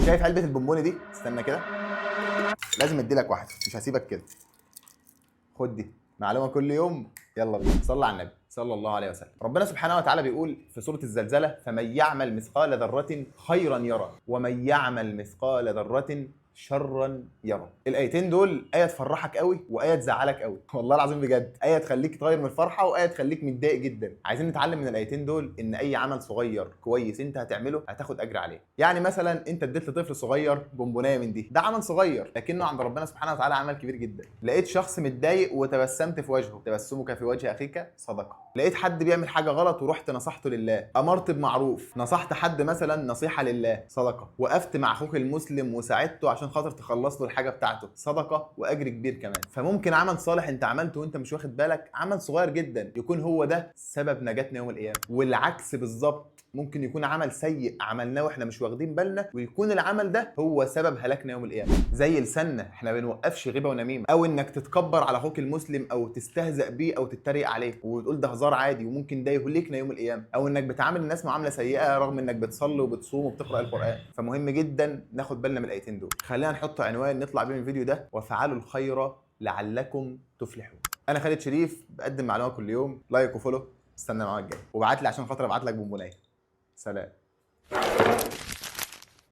شايف علبه البونبوني دي؟ استنى كده، لازم ادي لك واحده، مش هسيبك كده. خد دي معلومه كل يوم. يلا بينا صلى على النبي صلى الله عليه وسلم. ربنا سبحانه وتعالى بيقول في سوره الزلزله: فمن يعمل مثقال ذره خيرا يره ومن يعمل مثقال ذره شرا يره. الايتين دول ايه تفرحك قوي وايه تزعلك قوي، والله العظيم بجد. ايه تخليك تغير من الفرحه وايه تخليك متضايق جدا. عايزين نتعلم من الايتين دول ان اي عمل صغير كويس انت هتعمله هتاخد اجر عليه. يعني مثلا انت اديت لطفل صغير بونبونايه من دي، ده عمل صغير لكنه عند ربنا سبحانه وتعالى عمل كبير جدا. لقيت شخص متضايق وتبسمت في وجهه، تبسمك في وجه اخيك صدقه. لقيت حد بيعمل حاجه غلط ورحت نصحته لله، امرت بمعروف، نصحت حد مثلا نصيحه لله، صدقه. وقفت مع اخوك المسلم وساعدته عشان خاطر تخلص له الحاجه بتاعته، صدقه واجر كبير كمان. فممكن عمل صالح انت عملته وانت مش واخد بالك، عمل صغير جدا، يكون هو ده سبب نجاتنا يوم القيامه. والعكس بالظبط، ممكن يكون عمل سيء عملناه واحنا مش واخدين بالنا ويكون العمل ده هو سبب هلاكنا يوم القيامه. زي لساننا، احنا ما بنوقفش غيبه ونميمه، او انك تتكبر على اخوك المسلم او تستهزأ بيه او تتريق عليه وتقول ده هزار عادي وممكن ده يهلكنا يوم القيامه، او انك بتعامل الناس معامله سيئه رغم انك بتصلي وبتصوم وبتقرا القران. فمهم جدا ناخد بالنا من الايتين دول. خلينا نحط عنوان نطلع بيه من الفيديو ده: وفعلوا الخير لعلكم تفلحون. انا خالد شريف بقدم معلومات كل يوم. لايك وفولو، استنى معاك الجاي وابعت لي عشان خاطر ابعت لك بونبونايه. سلام.